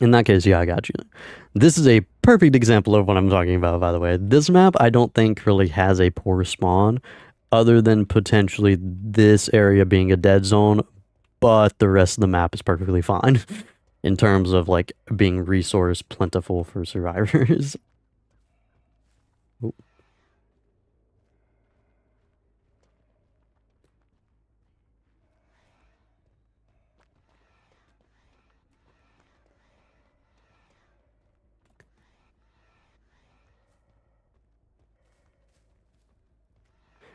In that case, yeah, I got you. This is a perfect example of what I'm talking about, by the way. This map, I don't think really has a poor spawn, other than potentially this area being a dead zone, but the rest of the map is perfectly fine in terms of, like, being resource plentiful for survivors.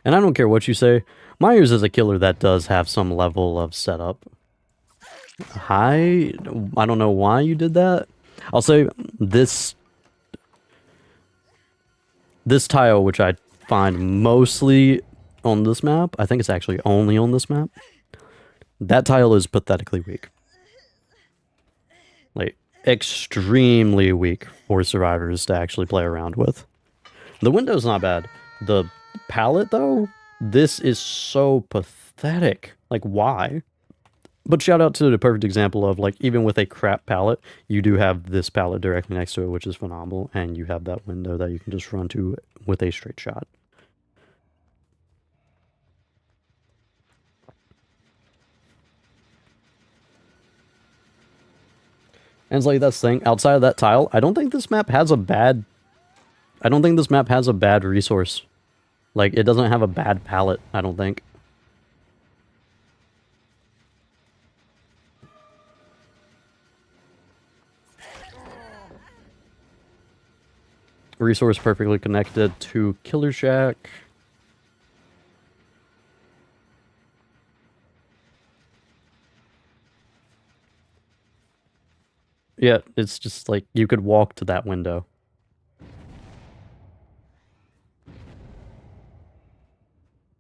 And I don't care what you say, Myers is a killer that does have some level of setup. Hi, I don't know why you did that. I'll say this tile, which I find mostly on this map, I think it's actually only on this map, that tile is pathetically weak. Like, extremely weak for survivors to actually play around with. The window's not bad. The pallet, though, this is so pathetic. Like, why? But shout out to the perfect example of, like, even with a crap pallet, you do have this pallet directly next to it, which is phenomenal, and you have that window that you can just run to with a straight shot. And it's like, that's the thing, outside of that tile, I don't think this map has a bad resource. Like, it doesn't have a bad palette, I don't think. Resource perfectly connected to Killer Shack. Yeah, it's just like, you could walk to that window.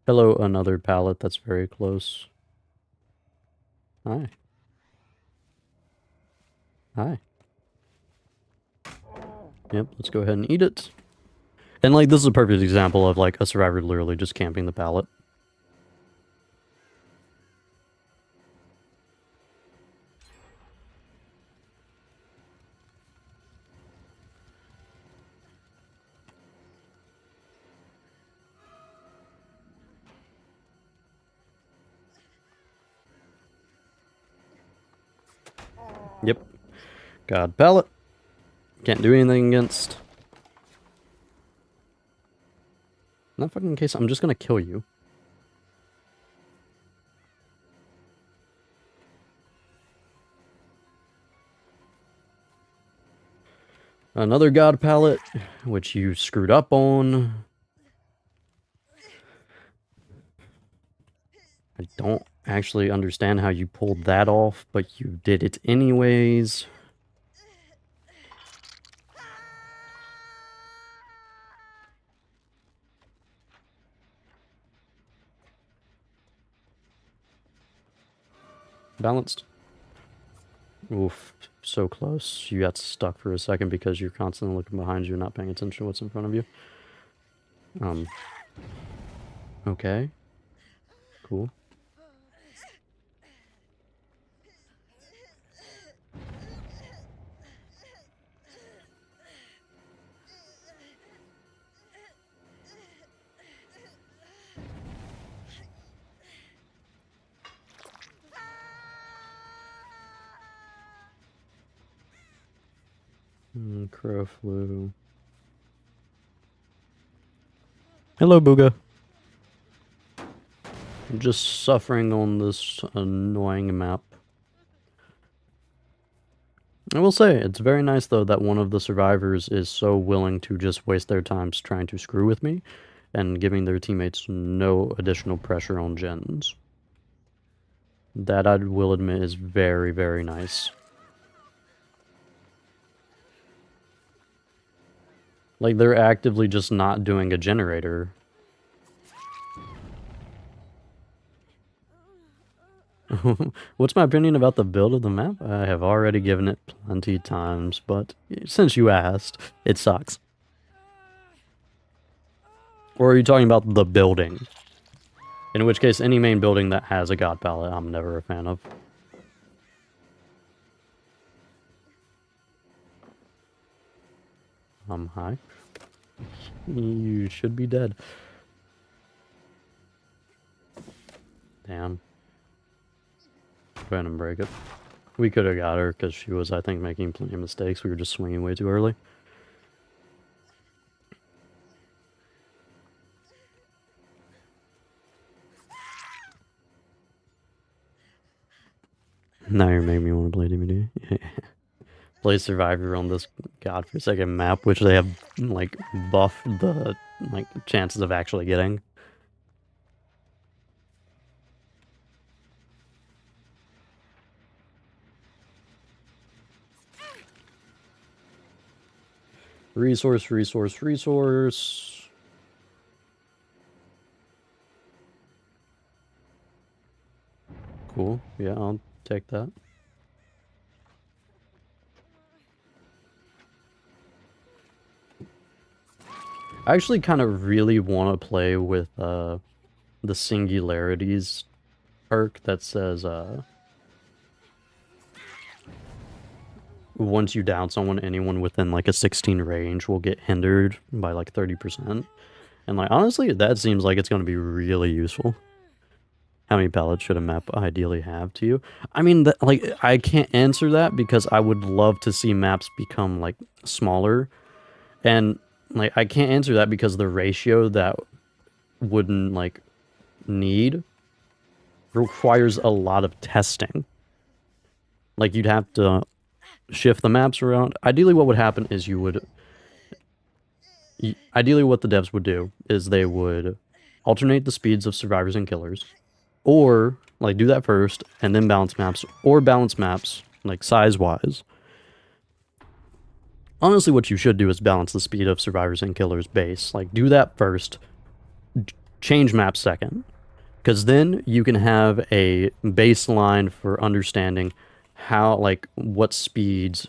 Hello, another pallet that's very close. Hi. Hi. Yep, let's go ahead and eat it. And, like, this is a perfect example of, like, a survivor literally just camping the pallet. Yep. God pallet. Can't do anything against. In that fucking case, I'm just gonna kill you. Another god pallet, which you screwed up on. I don't actually understand how you pulled that off, but you did it anyways. Balanced. Oof, so close. You got stuck for a second because you're constantly looking behind you and not paying attention to what's in front of you. Okay. Cool. Crow flew. Hello, Booga. I'm just suffering on this annoying map. I will say, it's very nice, though, that one of the survivors is so willing to just waste their time trying to screw with me and giving their teammates no additional pressure on gens. That, I will admit, is very, very nice. Like, they're actively just not doing a generator. What's my opinion about the build of the map? I have already given it plenty times, but since you asked, it sucks. Or are you talking about the building? In which case, any main building that has a god palette, I'm never a fan of. Hi. You should be dead. Damn. Go ahead and break it. We could have got her because she was, I think, making plenty of mistakes. We were just swinging way too early. Now you're making me want to play DVD. Play Survivor on this godforsaken map, which they have, like, buffed the, like, chances of actually getting. Resource, resource, resource. Cool. Yeah, I'll take that. I actually kind of really want to play with the singularities perk that says once you down someone, anyone within like a 16 range will get hindered by like 30%. And like honestly, that seems like it's going to be really useful. How many pallets should a map ideally have to you? I mean, like I can't answer that because I would love to see maps become like smaller, and like I can't answer that because the ratio that wouldn't like need requires a lot of testing. Like you'd have to shift the maps around. Ideally what would happen is ideally what the devs would do is they would alternate the speeds of survivors and killers, or like do that first and then balance maps, or balance maps like size wise. Honestly, what you should do is balance the speed of survivors and killers base. Like do that first, change maps second, because then you can have a baseline for understanding how, like, what speeds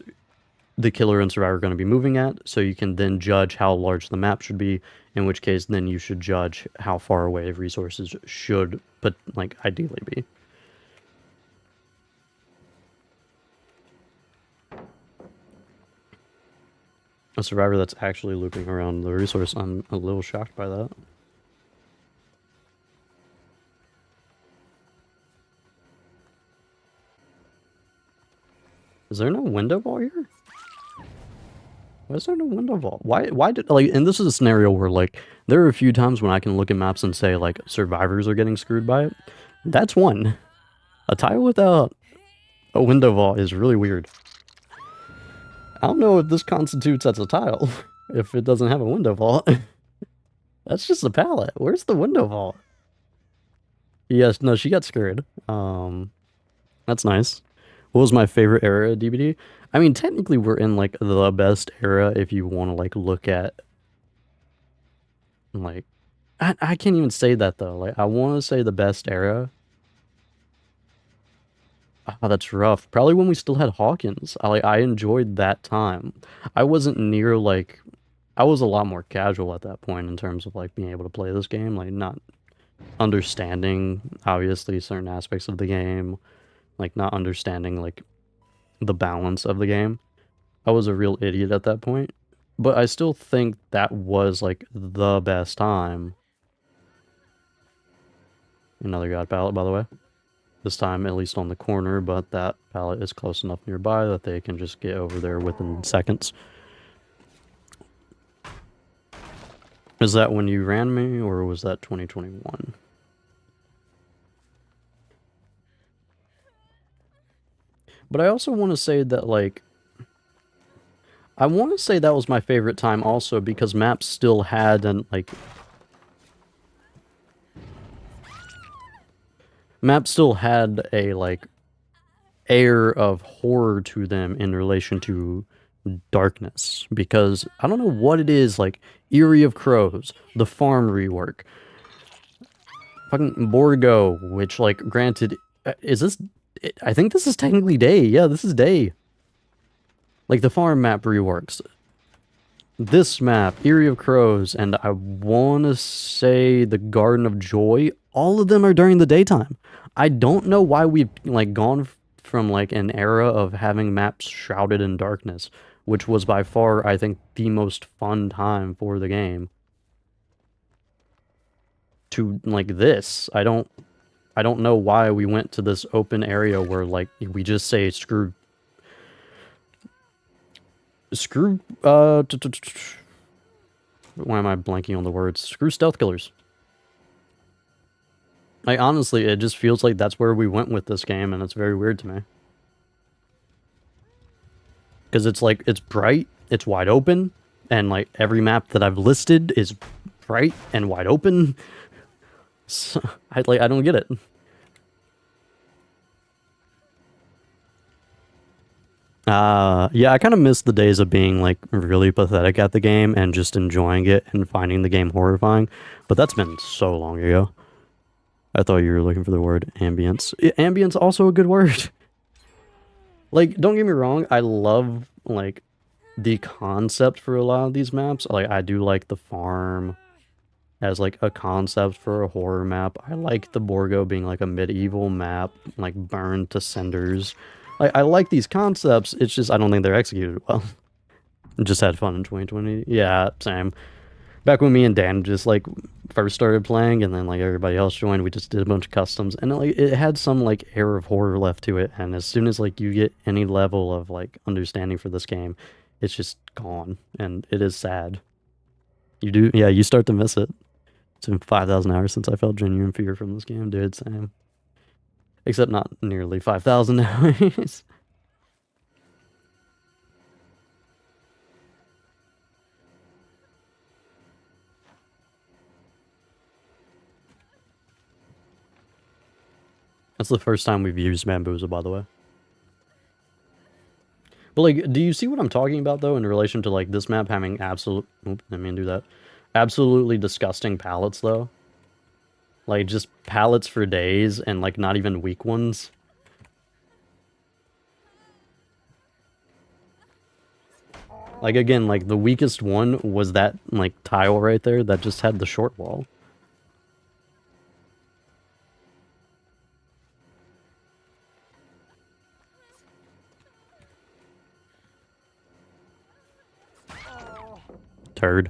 the killer and survivor are going to be moving at, so you can then judge how large the map should be, in which case then you should judge how far away resources should, but like, ideally be. A survivor that's actually looping around the resource, I'm a little shocked by that. Is there no window wall here? Why is there no window vault? Why did, like, and this is a scenario where, like, there are a few times when I can look at maps and say, like, survivors are getting screwed by it. That's one. A tile without a window vault is really weird. I don't know if this constitutes as a tile, if it doesn't have a window vault. That's just a pallet. Where's the window vault? Yes, no, she got screwed. That's nice. What was my favorite era of DBD? I mean, technically we're in, like, the best era if you want to, like, look at, like, I can't even say that, though. Like, I want to say the best era. Oh, that's rough. Probably when we still had Hawkins. I enjoyed that time. I wasn't near, like, I was a lot more casual at that point in terms of, like, being able to play this game. Like, not understanding, obviously, certain aspects of the game. Like, not understanding, like, the balance of the game. I was a real idiot at that point, but I still think that was like the best time. Another god pallet, by the way. This time at least on the corner, but that pallet is close enough nearby that they can just get over there within seconds. Is that when you ran me, or was that 2021? But I also want to say that, like, I want to say that was my favorite time also because maps still had maps still had a, like, air of horror to them in relation to darkness, because I don't know what it is, like Eerie of Crows, the farm rework, fucking BORGO, which, like, granted, is this, I think this is technically day. Yeah, this is day. Like, the farm map reworks. This map, Eerie of Crows, and I want to say the Garden of Joy, all of them are during the daytime. I don't know why we've, like, gone from, like, an era of having maps shrouded in darkness which was by far, I think, the most fun time for the game, to like this. I don't know why we went to this open area where like we just say screw why am I blanking on the words? Screw stealth killers. Like, honestly, it just feels like that's where we went with this game, and it's very weird to me. Because it's like, it's bright, it's wide open, and like every map that I've listed is bright and wide open. So, I don't get it. Yeah, I kind of miss the days of being like really pathetic at the game and just enjoying it and finding the game horrifying. But that's been so long ago. I thought you were looking for the word ambience. Ambience also a good word. Like, don't get me wrong, I love like the concept for a lot of these maps. Like, I do like the farm as like a concept for a horror map. I like the BORGO being like a medieval map, like burned to cinders. I like these concepts, it's just I don't think they're executed well. Just had fun in 2020. Yeah, same. Back when me and Dan just like first started playing and then like everybody else joined, we just did a bunch of customs and like it had some like air of horror left to it, and as soon as like you get any level of like understanding for this game, it's just gone, and it is sad. You do, yeah, you start to miss it. It's been 5,000 hours since I felt genuine fear from this game, dude, same. Except not nearly 5,000 hours. That's the first time we've used Bamboozle, by the way. But, like, do you see what I'm talking about, though, in relation to, like, this map having absolute... Oops, I didn't mean to do that. Absolutely disgusting pallets, though. Like, just pallets for days, and, like, not even weak ones. Like, again, like, the weakest one was that, like, tile right there that just had the short wall. Turd.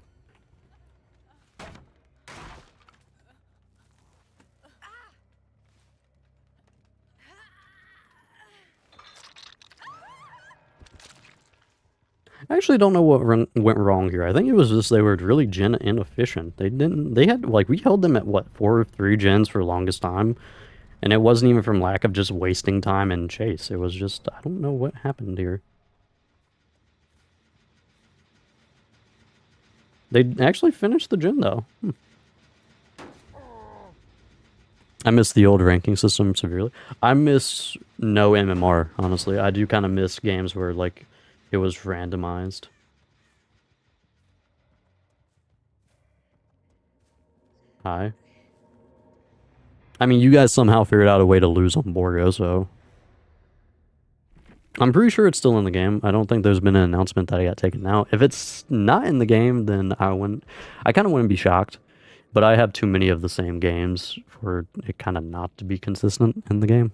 I actually don't know what went wrong here. I think it was just they were really gen inefficient. They had, like, we held them at, what, 4 or 3 gens for the longest time. And it wasn't even from lack of just wasting time in chase. It was just, I don't know what happened here. They actually finished the gen, though. I miss the old ranking system severely. I miss no MMR, honestly. I do kind of miss games where, like, it was randomized. Hi. I mean, you guys somehow figured out a way to lose on BORGO, so... I'm pretty sure it's still in the game. I don't think there's been an announcement that I got taken out. If it's not in the game, then I kind of wouldn't be shocked. But I have too many of the same games for it kind of not to be consistent in the game.